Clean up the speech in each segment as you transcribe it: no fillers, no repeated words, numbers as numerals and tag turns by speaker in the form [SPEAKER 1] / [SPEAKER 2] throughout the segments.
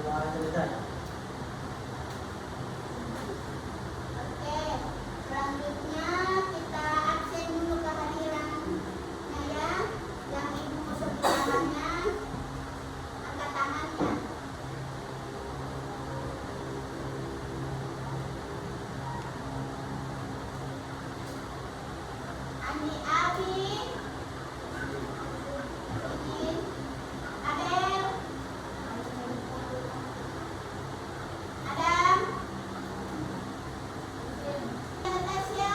[SPEAKER 1] Oke, selanjutnya kita absen dulu kehadirannya ya. Yang ibu sebelahnya angkat tangannya. Ani Abi, Adel, Adam, Natasha,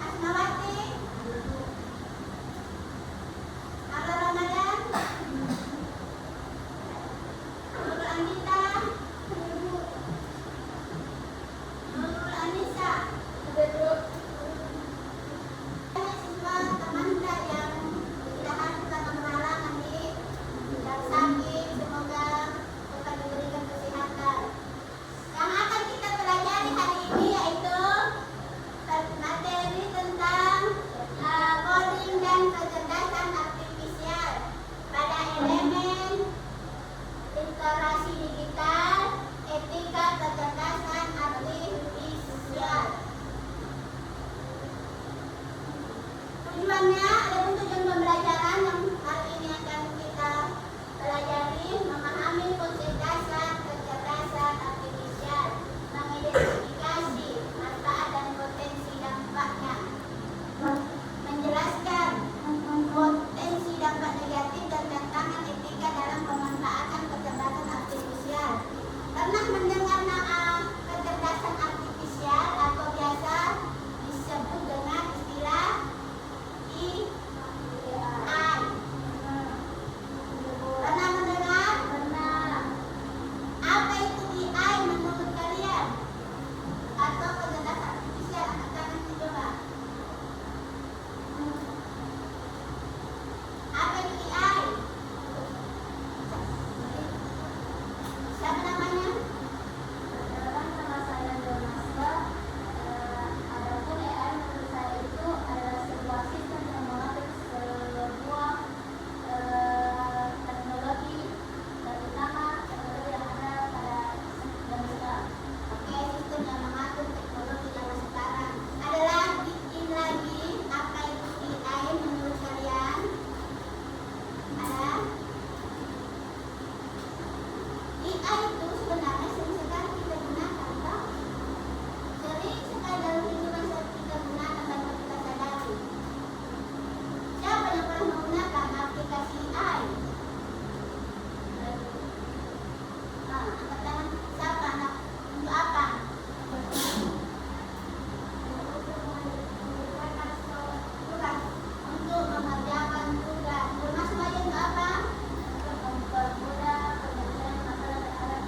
[SPEAKER 1] Asmawati, Ala Ramadan, Nurul Anita, Nurul Anissa. Siswa teman kita yang mudah-mudahan telah berhalangan yang sakit, semoga Tuhan diberikan kesehatan. Yang akan kita pelajari hari ini yaitu materi tentang coding dan kecerdasan artifisial pada elemen literasi digital, etika kecerdasan artifisial. Tujuannya ada tujuan pembelajaran yang hari ini akan kita pelajari, memahami konsep dasar kecerdasan artifisial, mengidentifikasi manfaat dan potensi dampaknya, menjelaskan potensi dampak negatif dan tantangan etika dalam pemanfaatan kecerdasan artifisial. Pernah mendengar nama kecerdasan artifisial atau biasa disebut dengan istilah AI? Pernah mendengar? Pernah. Apa itu AI menurut kalian? Atau kecerdasan artifisial? Angkat tangan coba. Apa itu AI? Siapa namanya?
[SPEAKER 2] Nama saya Donasba. Adapun AI menurut saya itu adalah sebuah sistem yang mengatur sebuah teknologi, terutama teknologi yang ada pada zaman sekarang.
[SPEAKER 1] Oke, sistem yang mengatur teknologi zaman sekarang. Adalah bikin lagi apa itu AI menurut kalian? Ada? AI itu sebenarnya sering sekali kita gunakan, toh? Sering sekali dalam kehidupan kita gunakan tanpa kita sadari. Siapa yang pernah menggunakan aplikasi AI? Angkat tangan. Siapa anak? Untuk apa? Bukan. Untuk mengerjakan tugas. Termasuk lagi untuk apa?
[SPEAKER 2] Mempermudah penyelesaian masalah terhadap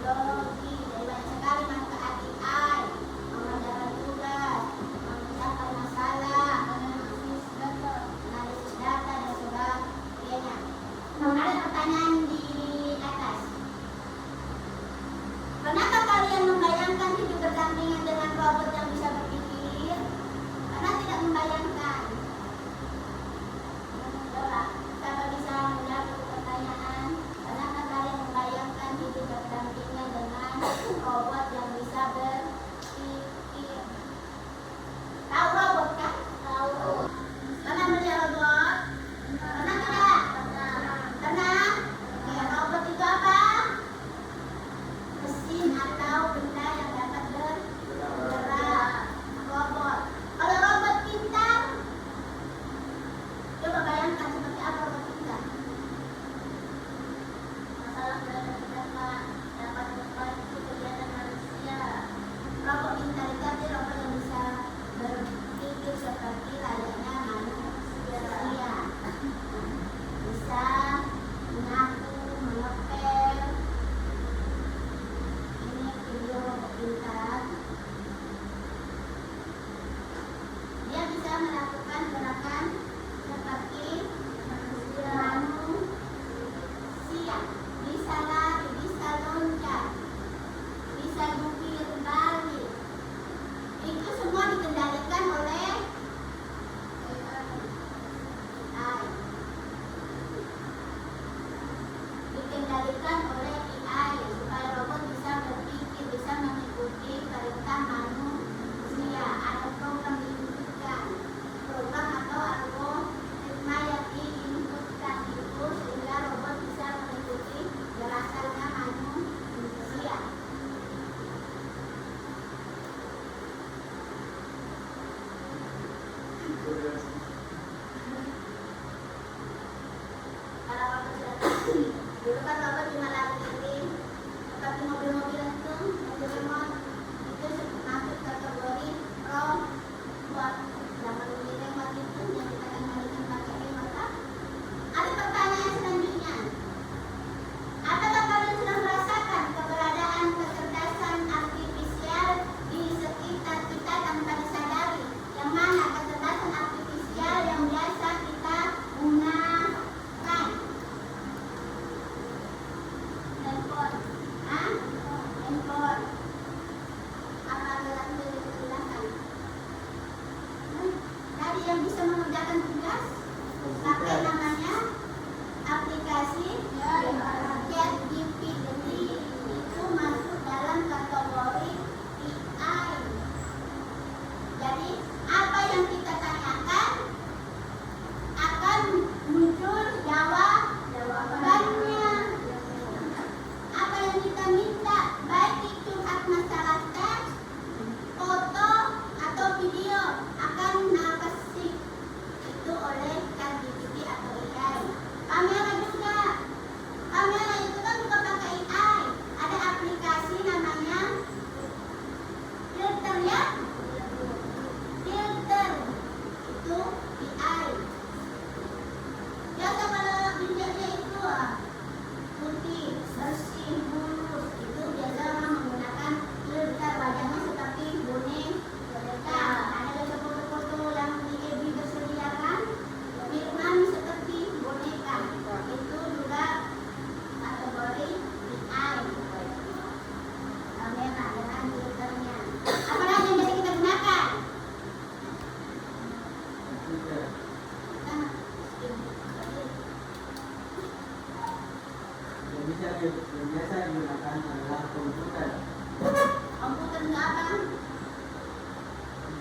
[SPEAKER 1] Teknologi. Jadi banyak sekali manfaat AI. Mengerjakan tugas, memecahkan masalah,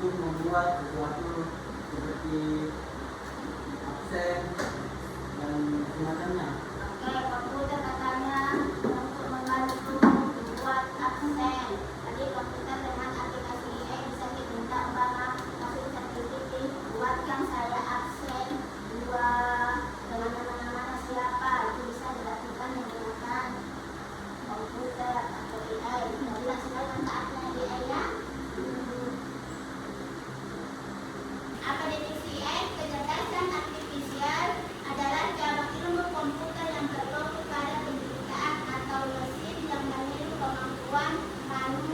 [SPEAKER 3] untuk membuat sesuatu seperti absen dan semacamnya.
[SPEAKER 1] Oke, komputer katanya untuk membantu membuat absen. Tadi komputer dengan aplikasi IE bisa diminta umpama masuk ChatGPT, buatkan saya absen dua dengan nama-nama siapa, itu bisa dilakukan menggunakan komputer atau AI. Jelas sekali manfaatnya AI ya. Apa definisi AI? Kecerdasan artifisial adalah cabang ilmu komputer yang berfokus pada pemberitaan atau mesin yang memiliki kemampuan manual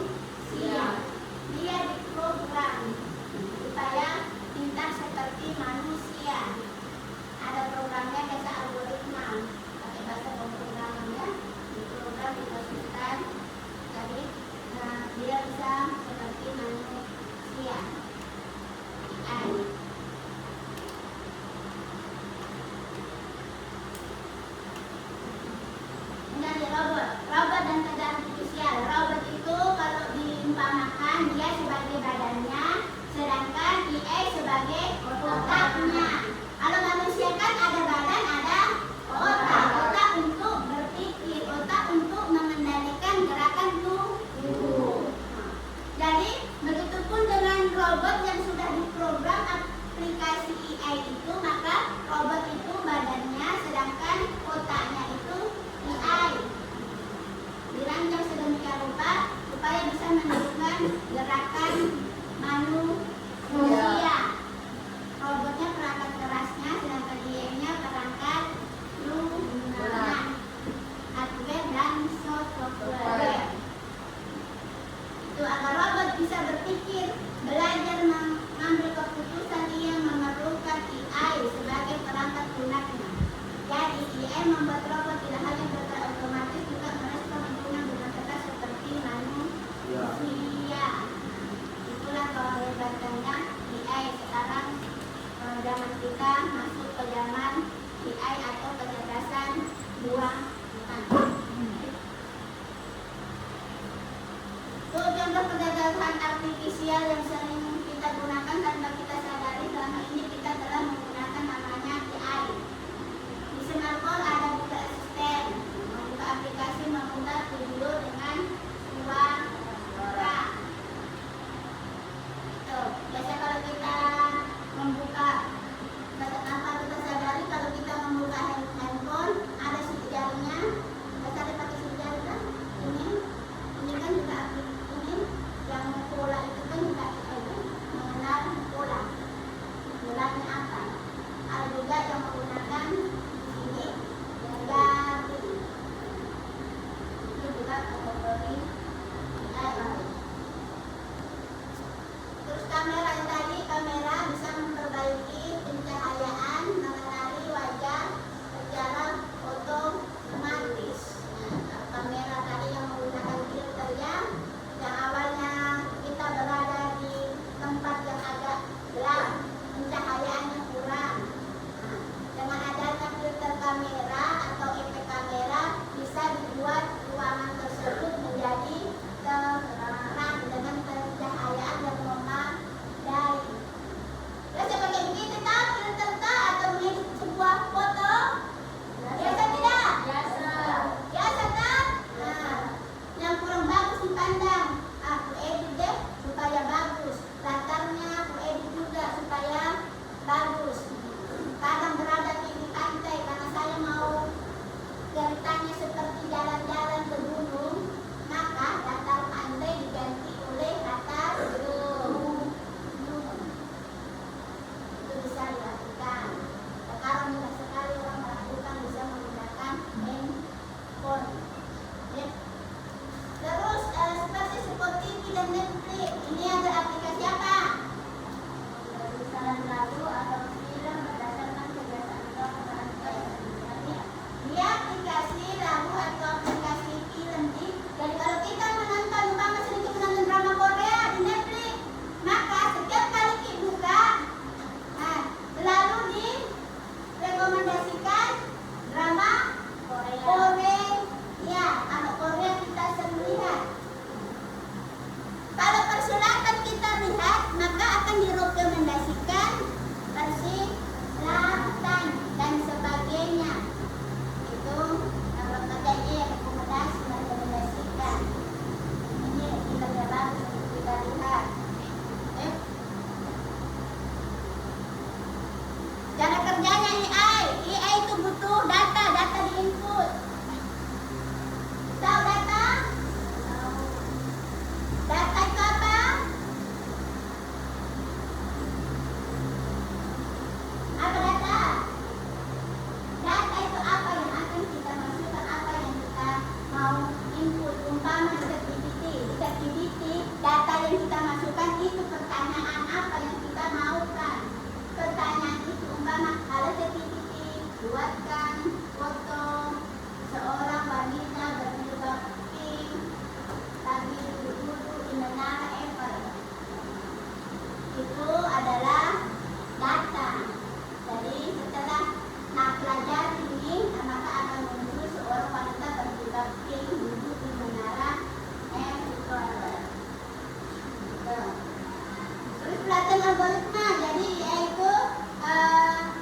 [SPEAKER 1] melalui algoritma. Jadi yaitu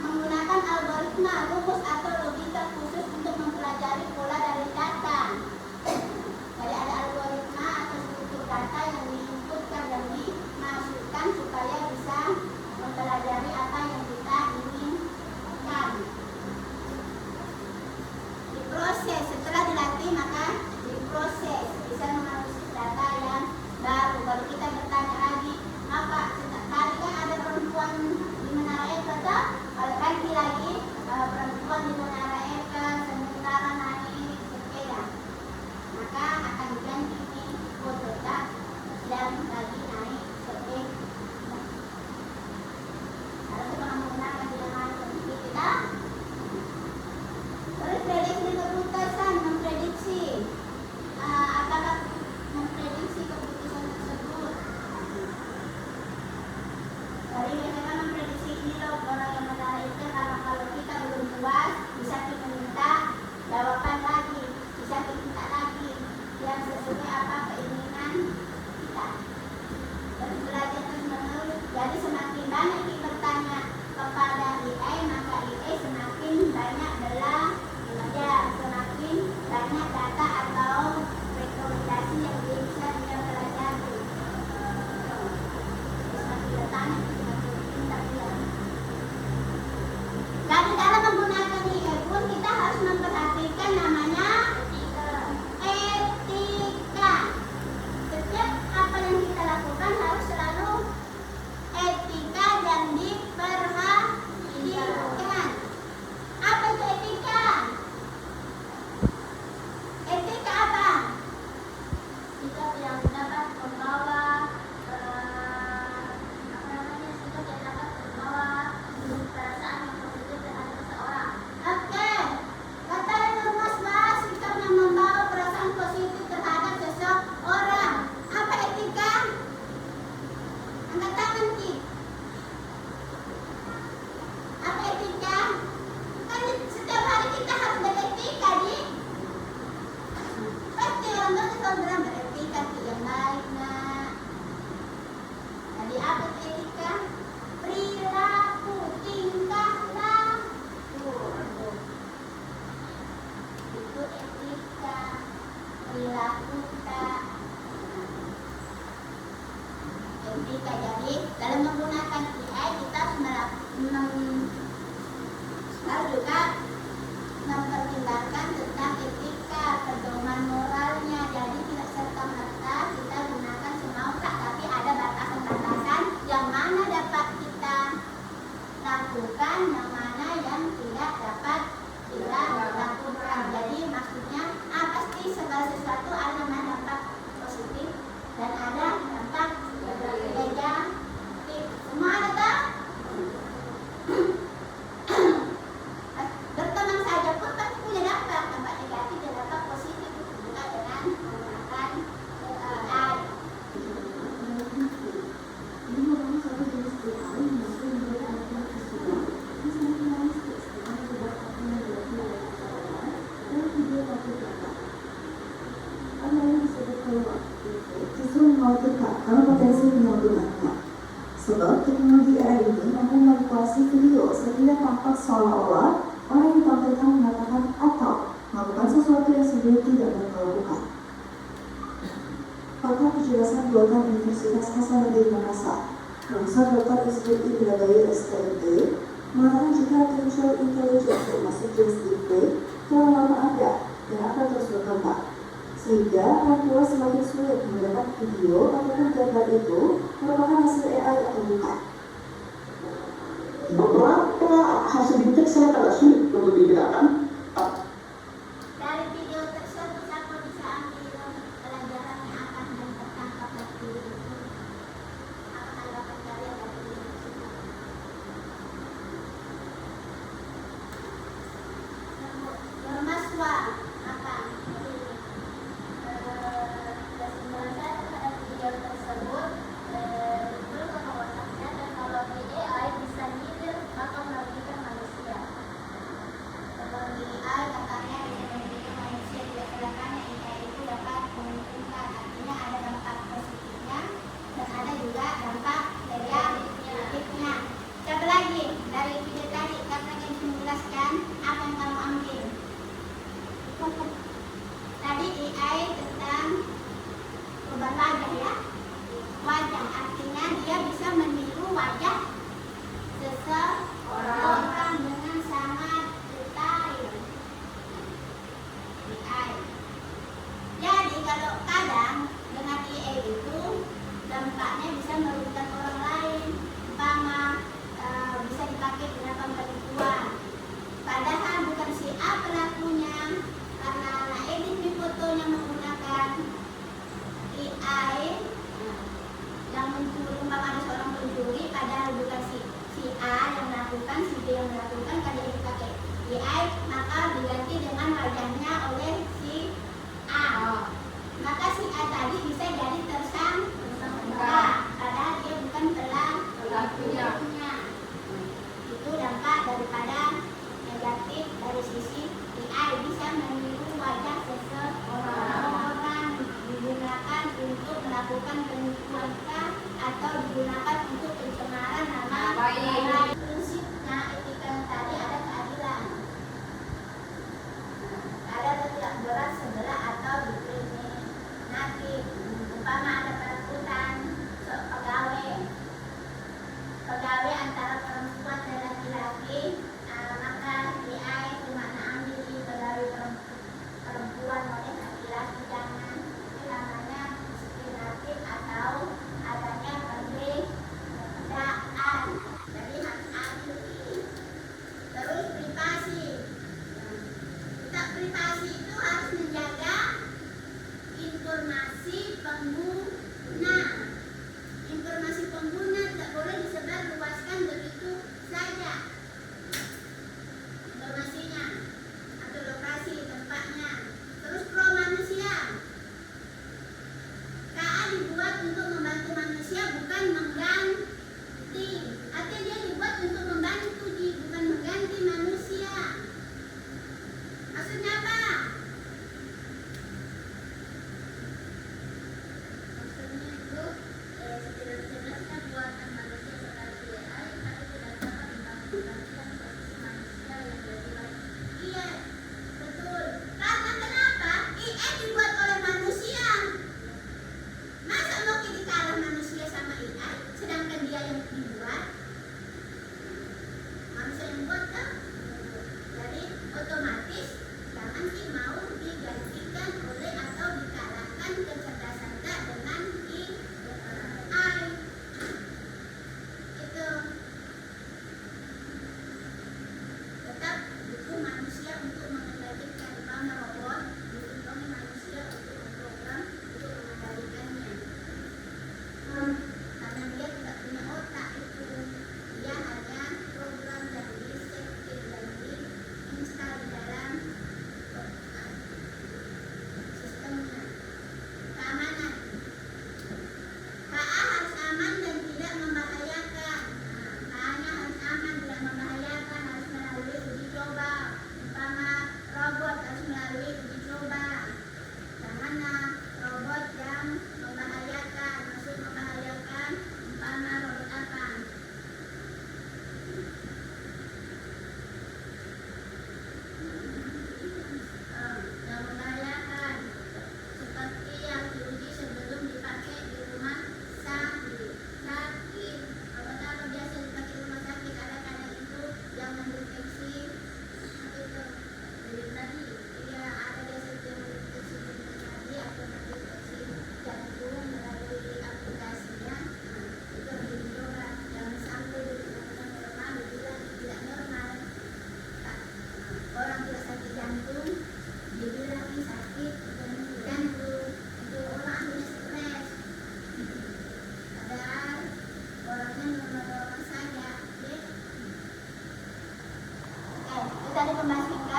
[SPEAKER 1] menggunakan algoritma, rumus atau logika khusus untuk mempelajari pola dari data. Jadi ada algoritma atau struktur data yang diinputkan dan dimasukkan supaya bisa mempelajari apa yang kita inginkan. Diproses, setelah dilatih maka diproses, bisa menganalisis data yang baru. Baru kita bertanya lagi, apa tadi kan ada perempuan di Menara Eiffel, kalau ganti lagi perempuan di Menara Eiffel sementara naik sepeda, maka akan diganti di foto dan lagi naik sepeda. Harus menggunakan dengan seperti kita. Terus prediksi keputusan, memprediksi apakah memprediksi keputusan tersebut. Jadi biasanya memprediksi ini loh orang yang menarik itu, karena kalau kita belum puas bisa kita minta jawaban lagi, bisa kita minta lagi yang sesuai apa keinginan kita. Terus belajar terus menerus. Jadi semakin banyak kita bertanya kepada AI, maka AI semakin banyak belajar, semakin banyak data atau rekomendasi yang bisa dia pelajari. Semakin bertanya semakin pintar dia. Jadi dalam menggunakan AI pun kita harus memperhatikan namanya etika. Setiap apa yang kita lakukan harus selalu etika dan diperhatikan. Apa itu etika? Etika apa?
[SPEAKER 2] Sikap yang dapat membawa sikap yang dapat membawa perasaan yang positif terhadap seseorang.
[SPEAKER 1] Oke. Kata rumus bahas sikap yang membawa perasaan positif terhadap seseorang. Apa etika? Angkat tangan Ki. Apa etika? Kan setiap hari kita harus beretika, Di. Pasti orang tua itu selalu bilang beretika Ki, yang baik nak. Jadi apa itu etika? Perilaku, tingkah laku. Itu etika, perilaku tak. Etika, jadi dalam menggunakan AI kita harus juga mempertimbangkan tentang etika, pedoman moralnya. Jadi tidak serta-merta kita gunakan semau tak, tapi ada batasan-batasan yang mana dapat kita lakukan, yang mana yang tidak dapat kita lakukan. Jadi maksudnya pasti segala sesuatu ada dampak positif dan ada dampak negatif. Semua ada tak? Berteman saja pun pasti punya dampak negatif dan dampak positif, juga dengan menggunakan AI.
[SPEAKER 4] Ini merupakan suatu jenis AI yang mampu memberi alat visual yang sangat realistis dengan sebuah apa yang dilakukan oleh seseorang dalam video atau gambar. Apa yang disebut keluar itu justru mengkhawatirkan karena potensi penyalahgunaannya. Sebab teknologi AI ini mampu manipulasi video sehingga tampak seolah-olah orang yang ditampilkan mengatakan atau melakukan sesuatu yang sebenarnya tidak mereka lakukan. Pakar kecerdasan buatan Universitas Hasanuddin Makassar, Profesor Dr. SBY Bidadari STMT, mengatakan jika artificial intelligence termasuk jenis deepfake telah lama ada dan akan terus berkembang, sehingga orang tua semakin sulit mendapat video ataupun gambar itu merupakan hasil AI atau bukan.
[SPEAKER 5] Beberapa hasil deepfake saya agak sulit untuk dibedakan.
[SPEAKER 1] Dari video tersebut aku bisa ambil pelajaran yang akan dan tertangkap dari video itu. Apa tanggapan kalian dari video tersebut? Bermaswa apa?
[SPEAKER 2] Kesimpulan saya terhadap video tersebut, betul kewawasannya, dan kalau AI bisa nyindir maka merugikan manusia.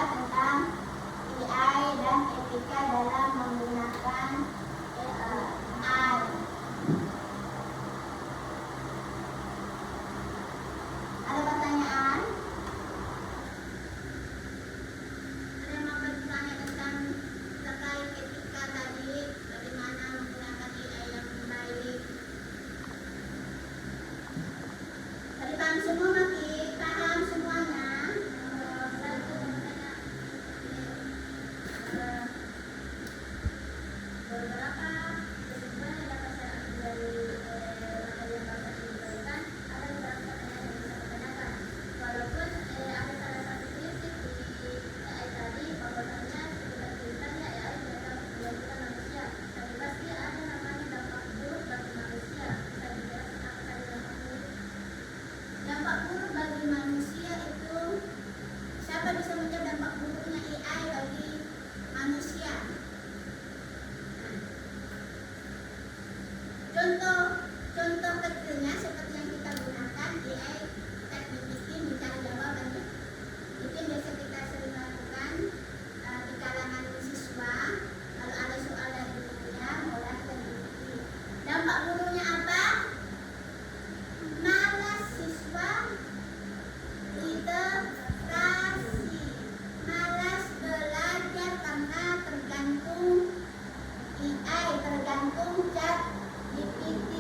[SPEAKER 1] tentang AI dan etika dalam menggunakan AI. Ada pertanyaan?
[SPEAKER 2] Ada yang mau bertanya tentang terkait etika tadi, bagaimana menggunakan AI yang baik?
[SPEAKER 1] Tadi paham semua, Maki? Paham semuanya?
[SPEAKER 2] Saya mau bertanya, beberapa kesimpulan yang dapat saya ambil dari materi yang bapak ibu berikan, ada beberapa pertanyaan yang bisa ditanyakan. Walaupun ada salah satu prinsip di AI tadi, bahwasanya sekitar ceritanya AI tidak menggantikan manusia, tapi pasti ada namanya dampak buruk bagi manusia. Bisa dijelaskan apa tadi dampak buruk?
[SPEAKER 1] Dampak buruk bagi manusia itu, siapa bisa menjawab dampak buruknya AI bagi manusia? Contoh kecilnya seperti yang kita gunakan AI ChatGPT mencari jawabannya. Itu yang biasa kita sering lakukan di kalangan siswa. Kalau ada soal dari gurunya, mulai ChatGPT. Dampak buruknya apa? Malas siswa, literasi, malas belajar karena tergantung AI, tergantung ChatGPT.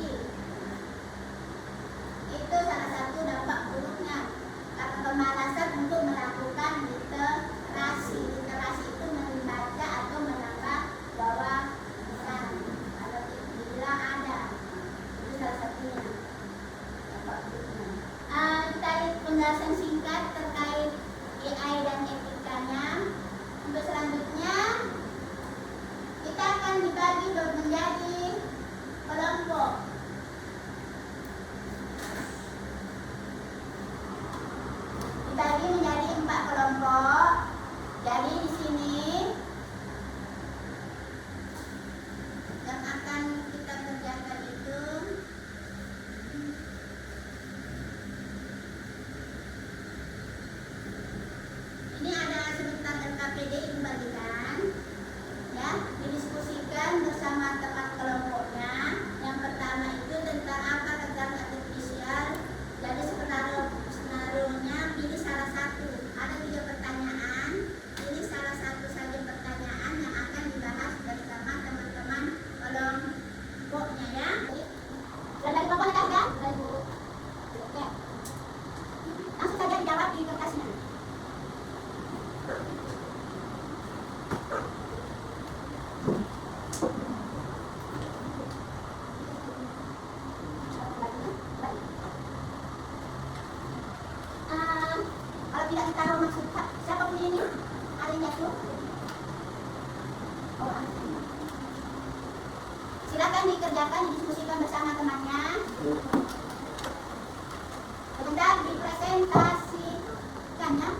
[SPEAKER 1] Itu salah satu dampak buruknya, karena pemalasan untuk melakukan literasi. Literasi itu membaca atau menambah wawasan. Kalau dibilang ada, itu salah satunya. Tadi penjelasan singkat terkait AI dan etikanya. Untuk selanjutnya kita akan dibagi menjadi kelompok. Dibagi menjadi 4 kelompok. Jadi di sini yang akan kita kerjakan itu ini ada sebentar LKPD Ibu bagikan, ya, didiskusikan bersama teman kelompoknya. Yang pertama itu tentang apa kecerdasan artifisial. Jadi skenario-nya pilih salah satu. Ada 3 pertanyaan, pilih salah satu saja pertanyaan yang akan dibahas bersama teman-teman kelompoknya, ya. Sudah dari kelompoknya kan? Sudah, Ibu. Oke. Langsung saja dijawab di kertasnya. Kalau tidak ditaruh maksud siapa punya ini? Ada yang jatuh? Oh, silakan dikerjakan, didiskusikan bersama temannya. Sebentar dipresentasikannya.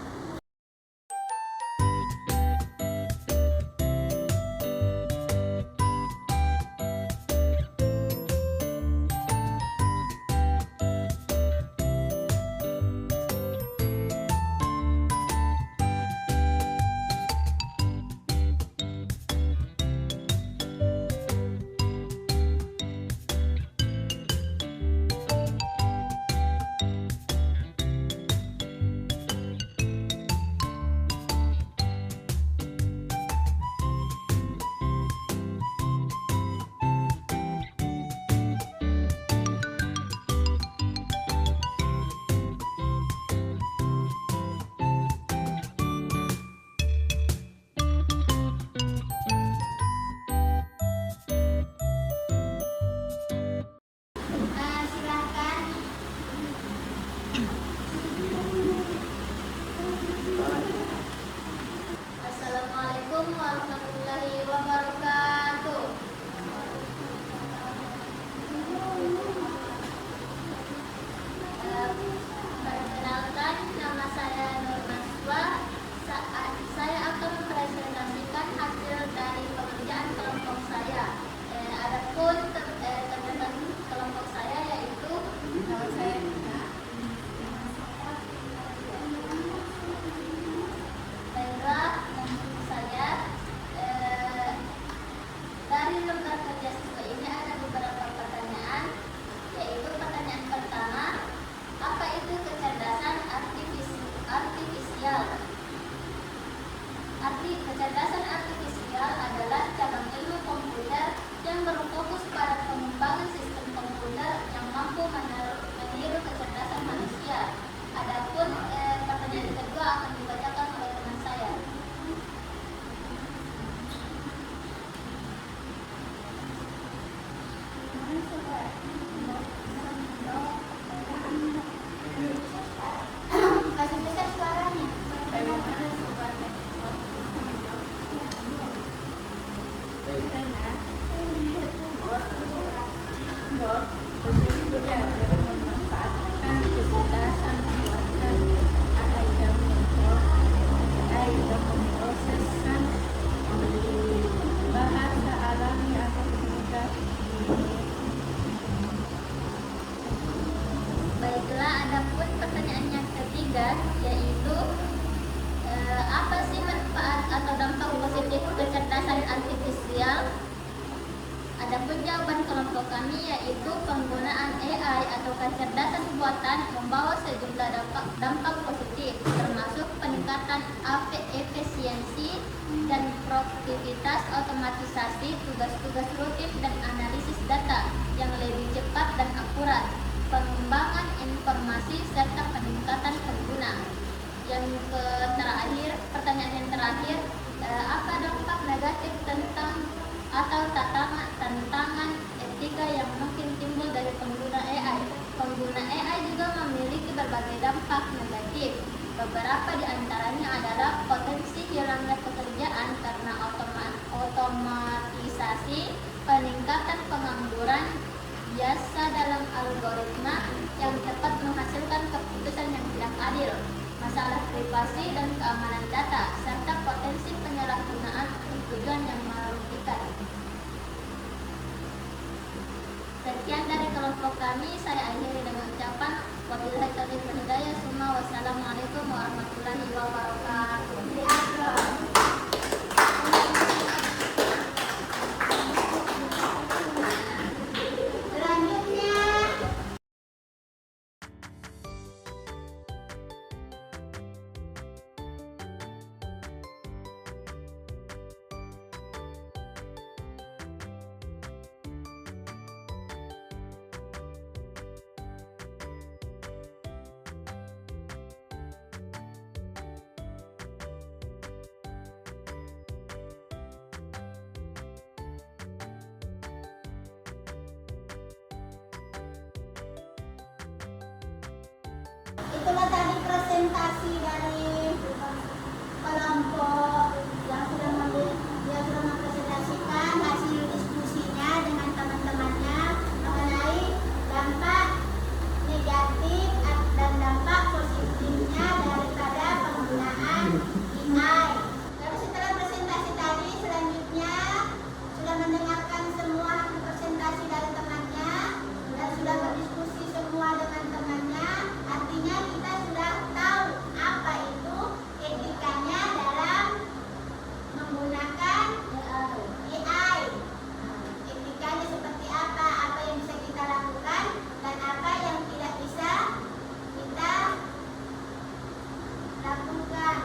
[SPEAKER 2] ketiga yaitu apa sih manfaat atau dampak positif kecerdasan artifisial? Adapun jawaban kelompok kami yaitu penggunaan AI atau kecerdasan buatan membawa sejumlah dampak positif, termasuk peningkatan efisiensi dan produktivitas, otomatisasi tugas-tugas rutin dan analisis data yang lebih cepat dan akurat, pengembangan informasi serta peningkatan pengguna. Pertanyaan yang terakhir, apa dampak negatif atau tantangan etika yang mungkin timbul dari pengguna AI? Pengguna AI juga memiliki berbagai dampak negatif. Beberapa di antaranya adalah potensi hilangnya pekerjaan karena otomatisasi, peningkatan pengangguran, biasa dalam algoritma yang cepat menghasilkan keputusan yang tidak adil, masalah privasi dan keamanan data, serta potensi penyalahgunaan tujuan yang merugikan. Sekian dari kelompok kami, saya akhiri dengan ucapan wabillahi taufiq wal hidayah. Wassalamualaikum warahmatullahi wabarakatuh.
[SPEAKER 1] Itulah tadi presentasi dari kelompok yang sudah mempresentasikan hasil diskusinya dengan teman-temannya mengenai dampak negatif dan dampak positifnya daripada penggunaan AI. Lalu setelah presentasi tadi, selanjutnya sudah mendengarkan semua hasil presentasi dari temannya dan sudah berdiskusi semua dengan temannya. Artinya kita sudah tahu apa itu etikanya dalam menggunakan AI. Etikanya seperti apa yang bisa kita lakukan dan apa yang tidak bisa kita lakukan.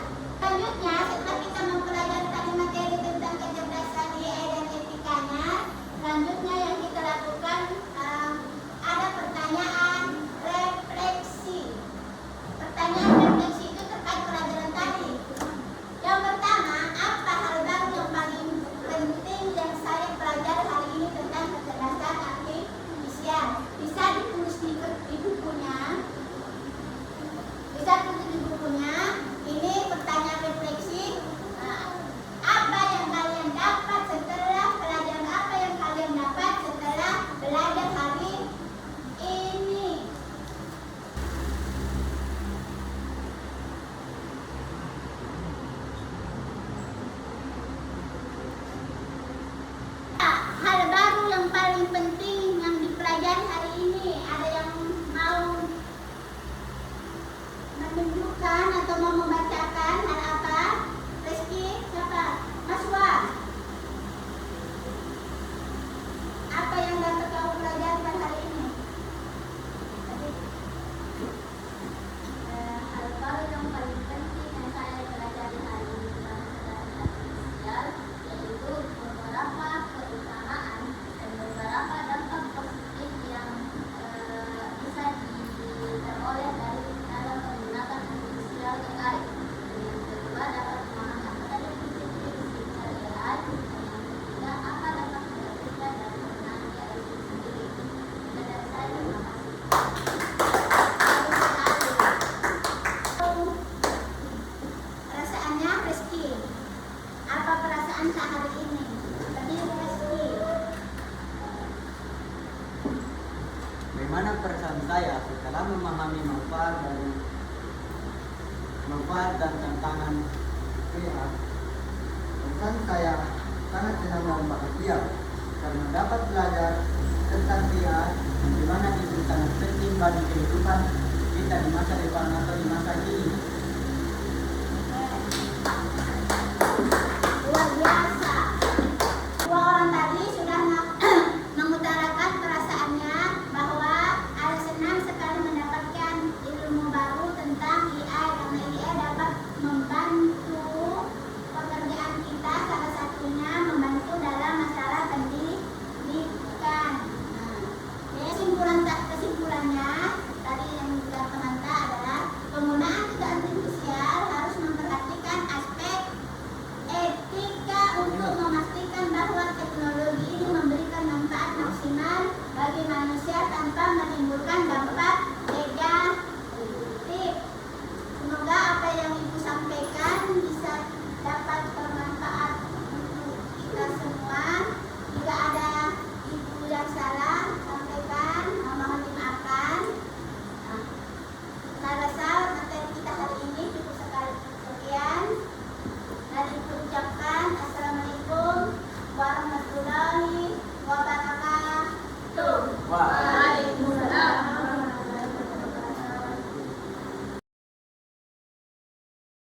[SPEAKER 1] Selanjutnya, setelah kita mempelajari tadi materi tentang kecerdasan AI dan etikanya, selanjutnya yang kita lakukan ada pertanyaan refleksi. Pertanyaan refleksi itu terkait pelajaran tadi. Yang pertama, apa hal baru yang paling penting yang saya pelajari hari ini tentang kecerdasan artifisial? Bisa ditulis di bukunya. Ini pertanyaan refleksi. Apa yang kalian dapat setelah pelajaran apa yang kalian dapat setelah belajar hari ini? Hal baru yang paling penting yang dipelajari hari ini, ada yang mau menunjukkan atau mau membacakan hal apa? Rizky, siapa? Mas Wah. Apa yang dapat kamu pelajari pada hari ini?
[SPEAKER 2] Hal baru yang paling penting yang saya pelajari hari ini tentang kecerdasan artifisial yaitu beberapa keutamaan dan beberapa dampak positif yang bisa diperoleh dalam menggunakan artifisial AI. Yang kedua, dapat memahami apa saja prinsip-prinsip dari AI. Dan yang ketiga, apa dampak negatifnya dari penggunaan AI itu sendiri. Dan dari saya, terima kasih.
[SPEAKER 1] Perasaannya Rizky. Apa perasaan Kak hari ini? Tadi Rizky.
[SPEAKER 3] Bagaimana perasaan saya setelah memahami manfaat dan tantangan AI? Perasaan saya sangat senang dan bahagia karena dapat belajar tentang AI, di mana itu sangat penting bagi kehidupan kita kita di masa depan atau di masa kini.